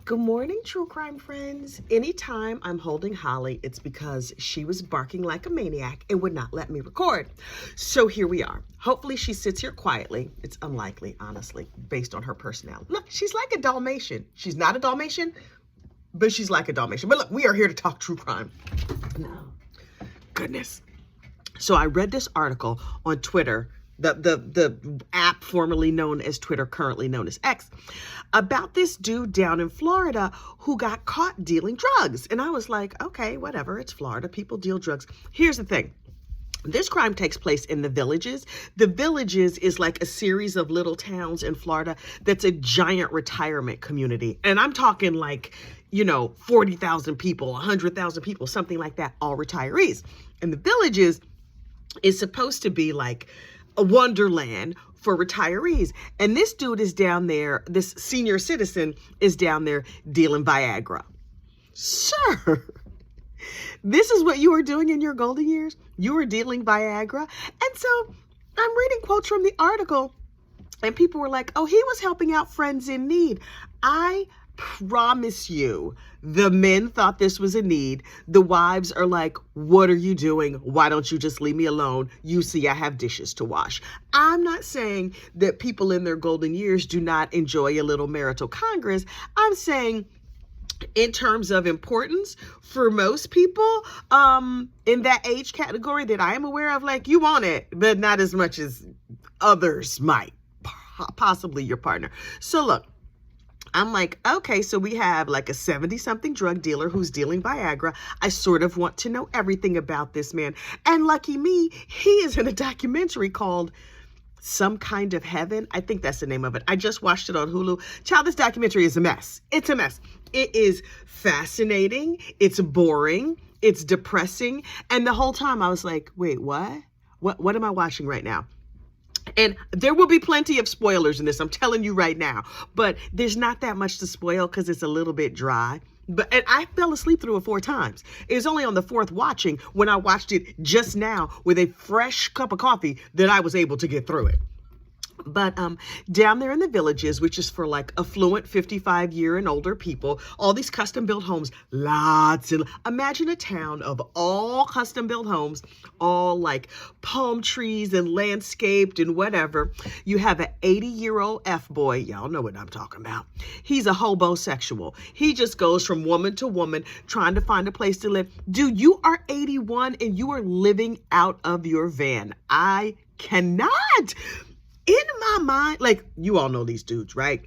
Good morning, true crime friends. Anytime I'm holding Holly, it's because she was barking like a maniac and would not let me record. So here we are. Hopefully she sits here quietly. It's unlikely, honestly, based on her personality. Look, she's like a Dalmatian. She's not a Dalmatian, but she's like a Dalmatian. But look, we are here to talk true crime. No. Goodness. So I read this article on Twitter, the app formerly known as Twitter, currently known as X, about this dude down in Florida who got caught dealing drugs. And I was like, okay, whatever, it's Florida, people deal drugs. Here's the thing. This crime takes place in the Villages. The Villages is like a series of little towns in Florida that's a giant retirement community. And I'm talking like, 40,000 people, 100,000 people, something like that, all retirees. And the Villages is supposed to be like a wonderland for retirees. And this dude is down there, this senior citizen is down there dealing Viagra. Sir, this is what you were doing in your golden years? You were dealing Viagra? And so I'm reading quotes from the article and people were like, oh, he was helping out friends in need. I promise you, the men thought this was a need. The wives are like, what are you doing? Why don't you just leave me alone? You see, I have dishes to wash. I'm not saying that people in their golden years do not enjoy a little marital congress. I'm saying in terms of importance for most people in that age category that I am aware of, like, you want it, but not as much as others might, possibly your partner. So look, I'm like, okay, so we have like a 70-something drug dealer who's dealing Viagra. I sort of want to know everything about this man. And lucky me, he is in a documentary called Some Kind of Heaven. I think that's the name of it. I just watched it on Hulu. Child, this documentary is a mess. It's a mess. It is fascinating. It's boring. It's depressing. And the whole time I was like, wait, what? What am I watching right now? And there will be plenty of spoilers in this, I'm telling you right now. But there's not that much to spoil because it's a little bit dry. And I fell asleep through it 4 times. It was only on the 4th watching when I watched it just now with a fresh cup of coffee that I was able to get through it. But down there in the Villages, which is for like affluent 55-year and older people, all these custom built homes, lots and imagine a town of all custom built homes, all like palm trees and landscaped and whatever. You have an 80-year-old F-boy. Y'all know what I'm talking about. He's a hobosexual. He just goes from woman to woman trying to find a place to live. Dude, you are 81 and you are living out of your van. I cannot. In my mind, like, you all know these dudes, right?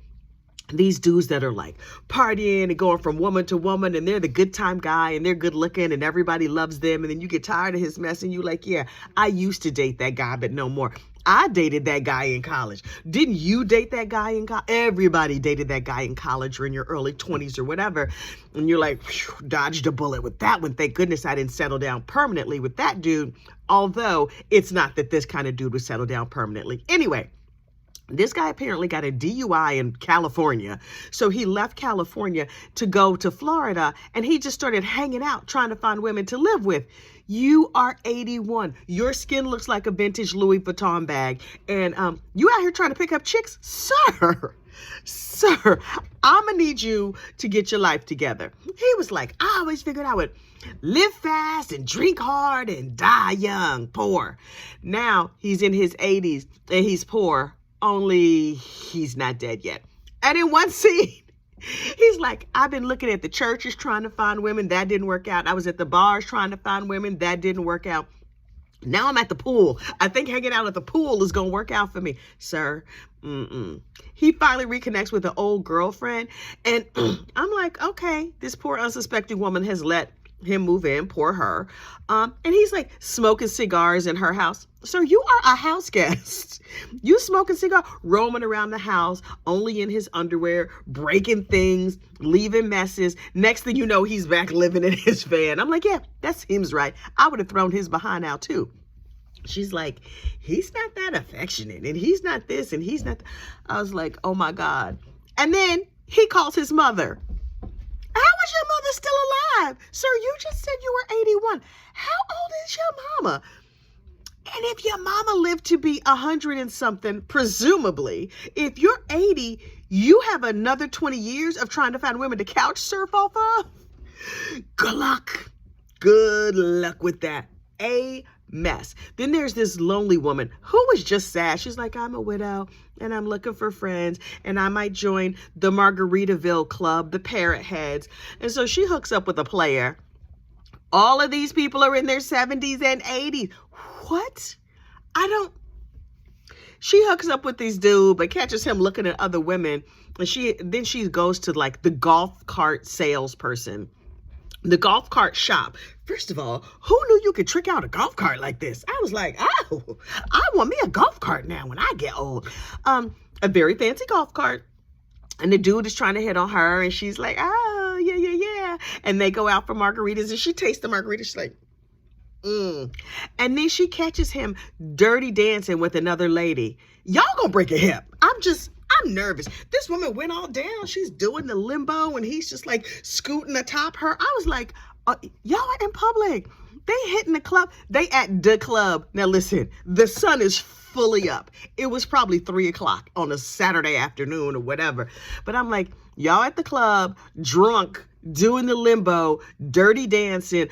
These dudes that are like partying and going from woman to woman and they're the good time guy and they're good looking and everybody loves them. And then you get tired of his mess and you like, yeah, I used to date that guy, but no more. I dated that guy in college. Didn't you date that guy in college? Everybody dated that guy in college or in your early 20s or whatever. And you're like, dodged a bullet with that one. Thank goodness I didn't settle down permanently with that dude. Although it's not that this kind of dude would settle down permanently. Anyway, this guy apparently got a DUI in California. So he left California to go to Florida and he just started hanging out, trying to find women to live with. You are 81. Your skin looks like a vintage Louis Vuitton bag. And you out here trying to pick up chicks? Sir, I'm going to need you to get your life together. He was like, I always figured I would live fast and drink hard and die young, poor. Now he's in his 80s and he's poor. Only he's not dead yet. And in one scene, he's like, I've been looking at the churches trying to find women. That didn't work out. I was at the bars trying to find women. That didn't work out. Now I'm at the pool. I think hanging out at the pool is going to work out for me. Sir, He finally reconnects with an old girlfriend. And I'm like, okay, this poor unsuspecting woman has let him move in, poor her. And he's like smoking cigars in her house. Sir, you are a house guest. You smoking cigar, roaming around the house, only in his underwear, breaking things, leaving messes. Next thing you know, he's back living in his van. I'm like, yeah, that seems right. I would have thrown his behind out too. She's like, he's not that affectionate and he's not this and he's not. I was like, oh my God. And then he calls his mother. How is your mother still alive? Sir, you just said you were 81. How old is your mama? And if your mama lived to be 100 and something, presumably, if you're 80, You have another 20 years of trying to find women to couch surf off of? Good luck. Good luck with that. A mess. Then there's this lonely woman who was just sad. She's like, I'm a widow and I'm looking for friends and I might join the Margaritaville Club, the Parrot Heads. And so she hooks up with a player. All of these people are in their 70s and 80s. What? She hooks up with this dude, but catches him looking at other women. And then she goes to like the golf cart salesperson, the golf cart shop. First of all, who knew you could trick out a golf cart like this? I was like, oh, I want me a golf cart now when I get old. A very fancy golf cart. And the dude is trying to hit on her. And she's like, oh, yeah. And they go out for margaritas. And she tastes the margarita. She's like, And then she catches him dirty dancing with another lady. Y'all gonna break a hip. I'm nervous. This woman went all down. She's doing the limbo and he's just like scooting atop her. I was like, y'all are in public. They hitting the club. They at the club. Now listen, the sun is fully up. It was probably 3:00 on a Saturday afternoon or whatever. But I'm like, y'all at the club, drunk, doing the limbo, dirty dancing,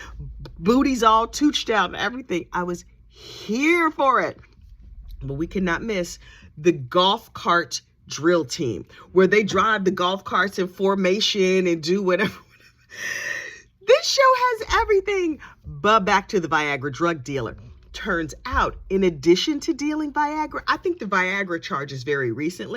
booties all tooched out and everything. I was here for it. But we cannot miss the golf cart drill team, where they drive the golf carts in formation and do whatever. This show has everything. But back to the Viagra drug dealer. Turns out, in addition to dealing Viagra, I think the Viagra charge was very recent.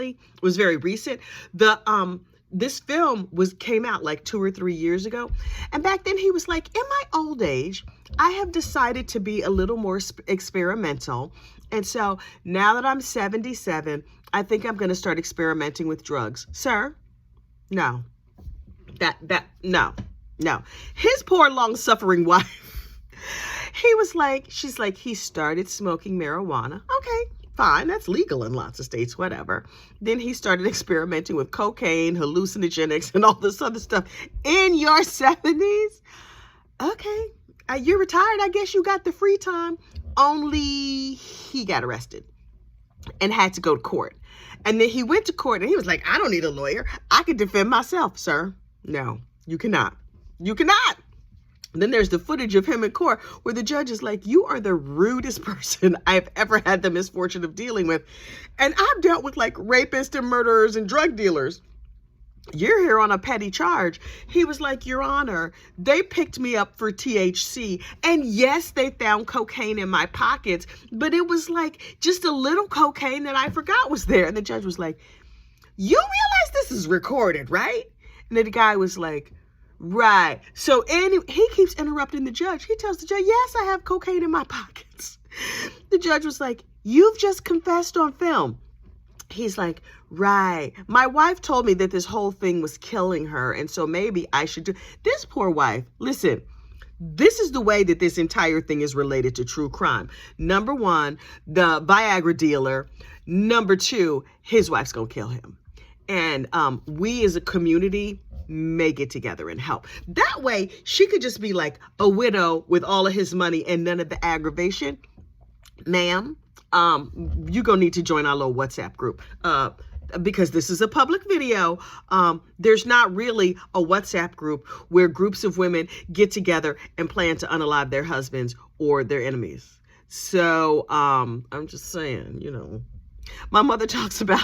This film came out like 2 or 3 years ago. And back then he was like, in my old age, I have decided to be a little more experimental. And so now that I'm 77, I think I'm going to start experimenting with drugs. Sir, no. No. His poor long-suffering wife, she's like, he started smoking marijuana. Okay, fine. That's legal in lots of states, whatever. Then he started experimenting with cocaine, hallucinogenics, and all this other stuff in your 70s. Okay, you're retired. I guess you got the free time. Only he got arrested and had to go to court. And then he went to court and he was like, I don't need a lawyer. I can defend myself, sir. No, you cannot. You cannot. Then there's the footage of him in court where the judge is like, you are the rudest person I've ever had the misfortune of dealing with. And I've dealt with like rapists and murderers and drug dealers. You're here on a petty charge. He was like, Your Honor, they picked me up for THC. And yes, they found cocaine in my pockets, but it was like just a little cocaine that I forgot was there. And the judge was like, you realize this is recorded, right? And then the guy was like, right. So he keeps interrupting the judge. He tells the judge, yes, I have cocaine in my pockets. The judge was like, you've just confessed on film. He's like, right. My wife told me that this whole thing was killing her. And so maybe I should do this. Poor wife. Listen, this is the way that this entire thing is related to true crime. Number one, the Viagra dealer. Number two, his wife's going to kill him. And we as a community may get together and help. That way, she could just be like a widow with all of his money and none of the aggravation. Ma'am, you're going to need to join our little WhatsApp group because this is a public video. There's not really a WhatsApp group where groups of women get together and plan to unalive their husbands or their enemies. So I'm just saying, my mother talks about,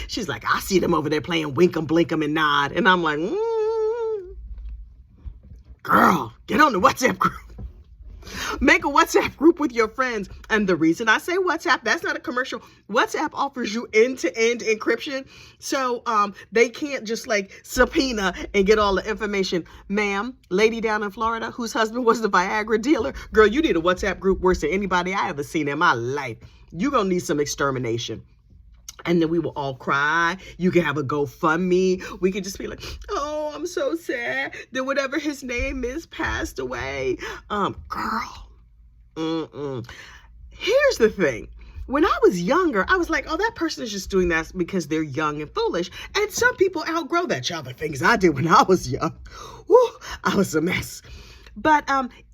she's like, I see them over there playing wink 'em, blink 'em, and nod. And I'm like, girl, get on the WhatsApp group. Make a WhatsApp group with your friends. And the reason I say WhatsApp, that's not a commercial. WhatsApp offers you end-to-end encryption. So they can't just like subpoena and get all the information. Ma'am, lady down in Florida whose husband was the Viagra dealer. Girl, you need a WhatsApp group worse than anybody I ever seen in my life. You're going to need some extermination. And then we will all cry. You can have a GoFundMe. We can just be like, oh, I'm so sad that whatever his name is passed away. Girl. Here's the thing. When I was younger, I was like, oh, that person is just doing that because they're young and foolish. And some people outgrow that. Child, the things I did when I was young. Whew, I was a mess. But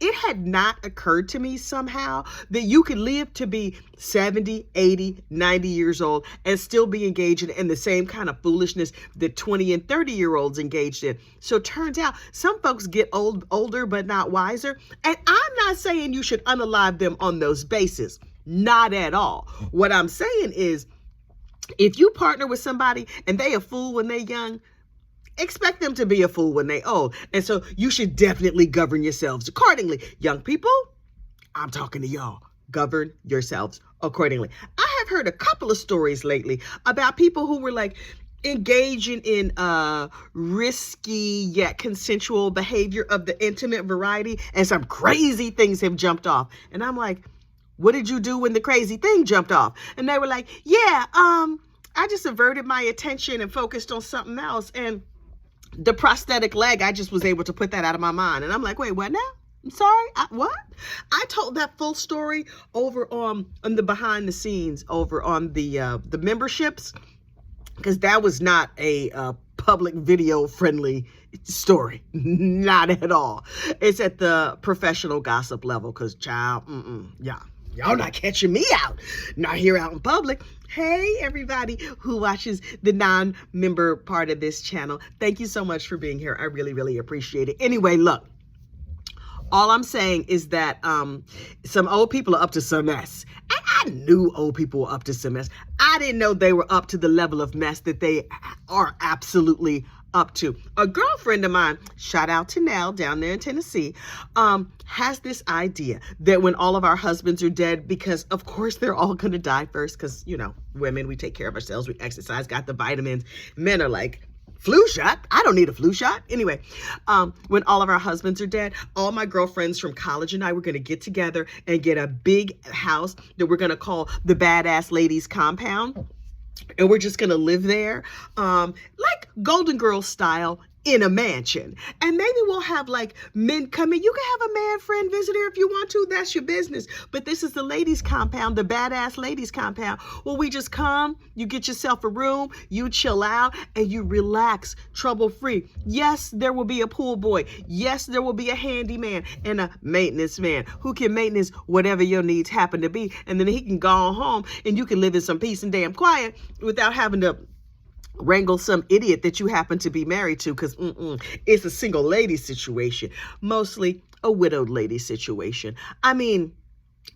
it had not occurred to me somehow that you could live to be 70, 80, 90 years old and still be engaged in the same kind of foolishness that 20 and 30-year-olds engaged in. So it turns out some folks get older but not wiser. And I'm not saying you should unalive them on those bases. Not at all. What I'm saying is, if you partner with somebody and they a fool when they're young, expect them to be a fool when they old. And so you should definitely govern yourselves accordingly. Young people, I'm talking to y'all. Govern yourselves accordingly. I have heard a couple of stories lately about people who were like engaging in risky yet consensual behavior of the intimate variety, and some crazy things have jumped off. And I'm like, what did you do when the crazy thing jumped off? And they were like, yeah, I just averted my attention and focused on something else. And the prosthetic leg, I just was able to put that out of my mind. And I'm like, wait, what now? I'm sorry, what? I told that full story over on the behind the scenes, over on the memberships, because that was not a public video friendly story. Not at all. It's at the professional gossip level, because child, y'all not catching me out. Not here out in public. Hey, everybody who watches the non-member part of this channel. Thank you so much for being here. I really, really appreciate it. Anyway, look, all I'm saying is that some old people are up to some mess. And I knew old people were up to some mess. I didn't know they were up to the level of mess that they are absolutely up to. A girlfriend of mine, shout out to Nell down there in Tennessee, has this idea that when all of our husbands are dead, because of course they're all going to die first, because, you know, women, we take care of ourselves, we exercise, got the vitamins. Men are like, flu shot? I don't need a flu shot. Anyway, when all of our husbands are dead, all my girlfriends from college and I were going to get together and get a big house that we're going to call the Badass Ladies Compound. And we're just going to live there, like Golden Girls style, in a mansion. And maybe we'll have like men come in. You can have a man friend visitor if you want to. That's your business. But this is the ladies compound, the Badass Ladies Compound. Well, we just come, you get yourself a room, you chill out, and you relax, trouble-free. Yes, there will be a pool boy. Yes, there will be a handyman and a maintenance man who can maintenance whatever your needs happen to be. And then he can go home and you can live in some peace and damn quiet without having to wrangle some idiot that you happen to be married to, because it's a single lady situation, mostly a widowed lady situation. I mean,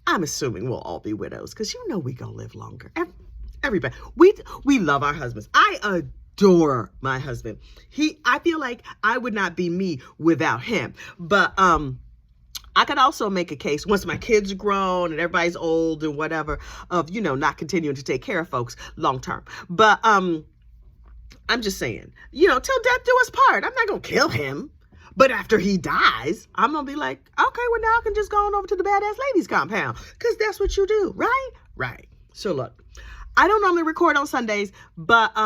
I'm assuming we'll all be widows, because you know we gonna live longer. Everybody, we love our husbands. I adore my husband. I feel like I would not be me without him. But I could also make a case, once my kids are grown and everybody's old and whatever, of, you know, not continuing to take care of folks long term. But I'm just saying, you know, till death do us part. I'm not going to kill him. But after he dies, I'm going to be like, okay, well, now I can just go on over to the Badass Ladies Compound, because that's what you do, right? Right. So look, I don't normally record on Sundays, but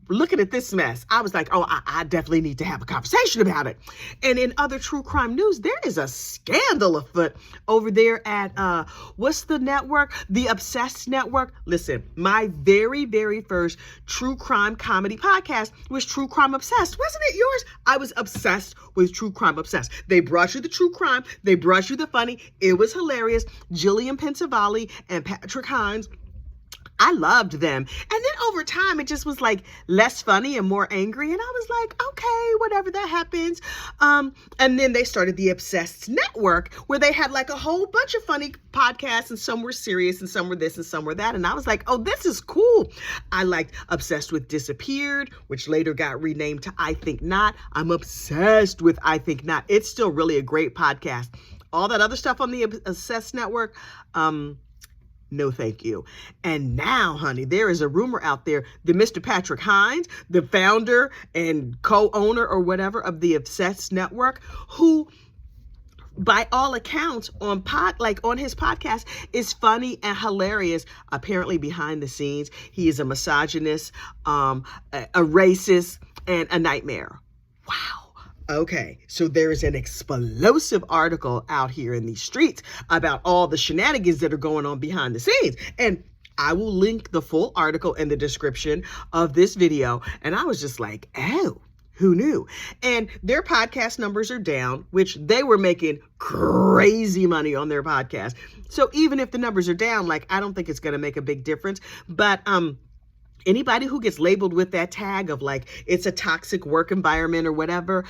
looking at this mess, I was like, oh, I definitely need to have a conversation about it. And in other true crime news, there is a scandal afoot over there at, what's the network? The Obsessed Network. Listen, my very, very first true crime comedy podcast was True Crime Obsessed. Wasn't it yours? I was obsessed with True Crime Obsessed. They brought you the true crime. They brought you the funny. It was hilarious. Jillian Pensavalli and Patrick Hines, I loved them. And then over time, it just was like less funny and more angry. And I was like, okay, whatever, that happens. And then they started the Obsessed Network, where they had like a whole bunch of funny podcasts, and some were serious and some were this and some were that. And I was like, oh, this is cool. I liked Obsessed with Disappeared, which later got renamed to I Think Not. I'm obsessed with I Think Not. It's still really a great podcast. All that other stuff on the Obsessed Network, no, thank you. And now, honey, there is a rumor out there that Mr. Patrick Hines, the founder and co-owner or whatever of the Obsessed Network, who by all accounts on his podcast is funny and hilarious. Apparently behind the scenes, he is a misogynist, a racist, and a nightmare. Wow. Okay, so there's an explosive article out here in these streets about all the shenanigans that are going on behind the scenes. And I will link the full article in the description of this video. And I was just like, oh, Who knew? And their podcast numbers are down, which they were making crazy money on their podcast. So even if the numbers are down, like, I don't think it's going to make a big difference. But anybody who gets labeled with that tag of like it's a toxic work environment or whatever,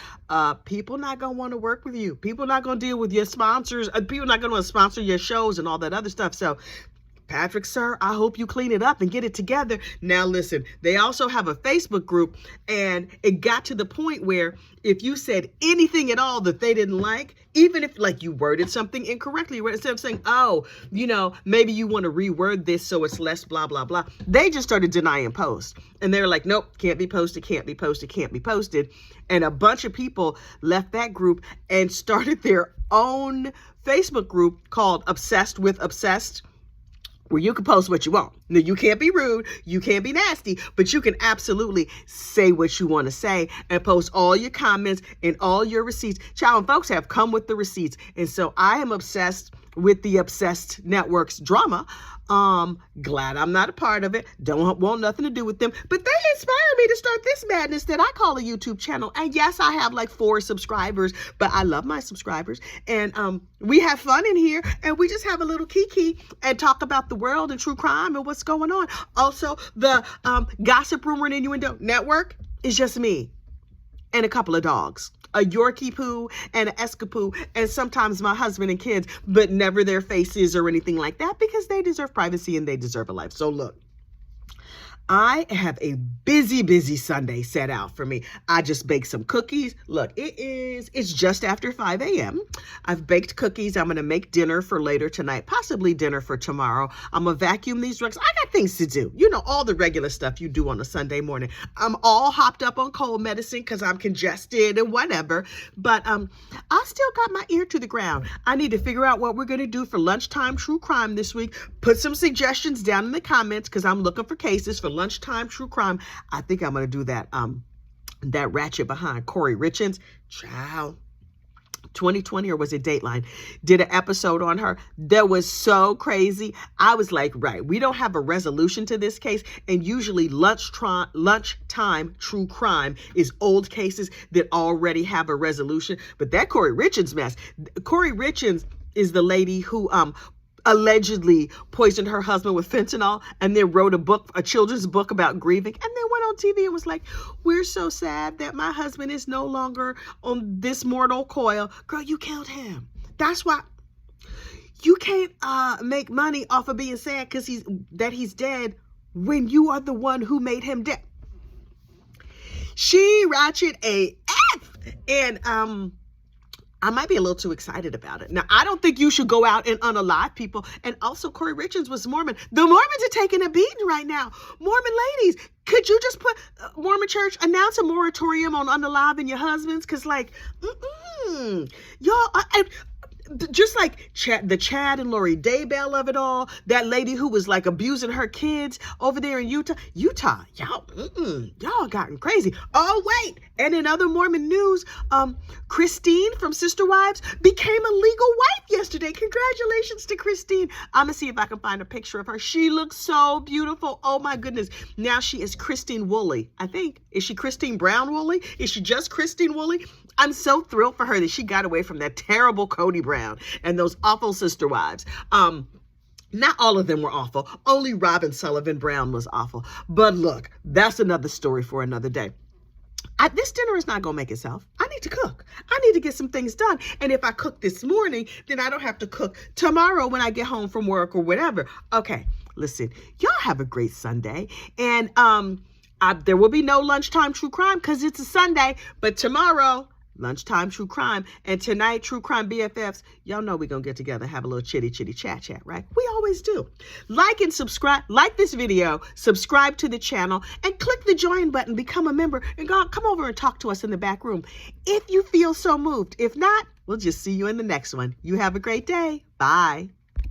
people not gonna want to work with you. People not gonna deal with your sponsors. People not gonna want to sponsor your shows and all that other stuff. So Patrick, sir, I hope you clean it up and get it together. Now, listen, they also have a Facebook group, and it got to the point where if you said anything at all that they didn't like, even if like you worded something incorrectly, instead of saying, oh, maybe you want to reword this so it's less blah, blah, blah, they just started denying posts. And they're like, nope, can't be posted, can't be posted, can't be posted. And a bunch of people left that group and started their own Facebook group called Obsessed with Obsessed, where you can post what you want. Now, you can't be rude, you can't be nasty, but you can absolutely say what you want to say and post all your comments and all your receipts. Child, folks have come with the receipts. And so I am obsessed with the Obsessed Network's drama. Glad I'm not a part of it. Don't want nothing to do with them. But they inspired me to start this madness that I call a YouTube channel. And yes, I have like 4 subscribers, but I love my subscribers. And we have fun in here, and we just have a little kiki and talk about the world and true crime and what's going on. Also, the Gossip, Rumor, and Innuendo Network is just me and a couple of dogs. A Yorkie poo and an Escapoo, and sometimes my husband and kids, but never their faces or anything like that, because they deserve privacy and they deserve a life. So look, I have a busy Sunday set out for me. I just baked some cookies. Look, it's just after 5 a.m. I've baked cookies. I'm going to make dinner for later tonight, possibly dinner for tomorrow. I'm going to vacuum these rugs. I got things to do. All the regular stuff you do on a Sunday morning. I'm all hopped up on cold medicine because I'm congested and whatever, but I still got my ear to the ground. I need to figure out what we're going to do for lunchtime true crime this week. Put some suggestions down in the comments because I'm looking for cases for lunchtime true crime. I think I'm going to do that that ratchet behind Corey Richins. Child, 2020, or was it Dateline, did an episode on her that was so crazy. I was like, right, we don't have a resolution to this case, and usually lunchtime true crime is old cases that already have a resolution. But that Corey Richins mess, Corey Richins is the lady who allegedly poisoned her husband with fentanyl and then wrote a children's book about grieving, and then went on TV and was like, we're so sad that my husband is no longer on this mortal coil. Girl, you killed him. That's why you can't make money off of being sad because he's dead when you are the one who made him dead. She ratchet AF. And I might be a little too excited about it. Now, I don't think you should go out and unalive people. And also, Corey Richins was Mormon. The Mormons are taking a beating right now. Mormon ladies, could you just put Mormon church, announce a moratorium on unaliving your husbands? Because, like, y'all, just like the Chad and Lori Daybell of it all, that lady who was like abusing her kids over there in Utah, y'all gotten crazy. Oh, wait. And in other Mormon news, Christine from Sister Wives became a legal wife yesterday. Congratulations to Christine. I'm going to see if I can find a picture of her. She looks so beautiful. Oh, my goodness. Now she is Christine Woolley, I think. Is she Christine Brown Woolley? Is she just Christine Woolley? I'm so thrilled for her that she got away from that terrible Cody Brown and those awful Sister Wives. Not all of them were awful. Only Robin Sullivan Brown was awful. But look, that's another story for another day. This dinner is not going to make itself. I need to cook. I need to get some things done. And if I cook this morning, then I don't have to cook tomorrow when I get home from work or whatever. Okay, listen, y'all have a great Sunday. And there will be no lunchtime true crime because it's a Sunday. But tomorrow, lunchtime true crime, and tonight true crime BFFs. Y'all know we're gonna get together and have a little chitty chat, right? We always do. Like and subscribe, like this video, subscribe to the channel, and click the join button, become a member, and come over and talk to us in the back room if you feel so moved. If not, we'll just see you in the next one. You have a great day. Bye.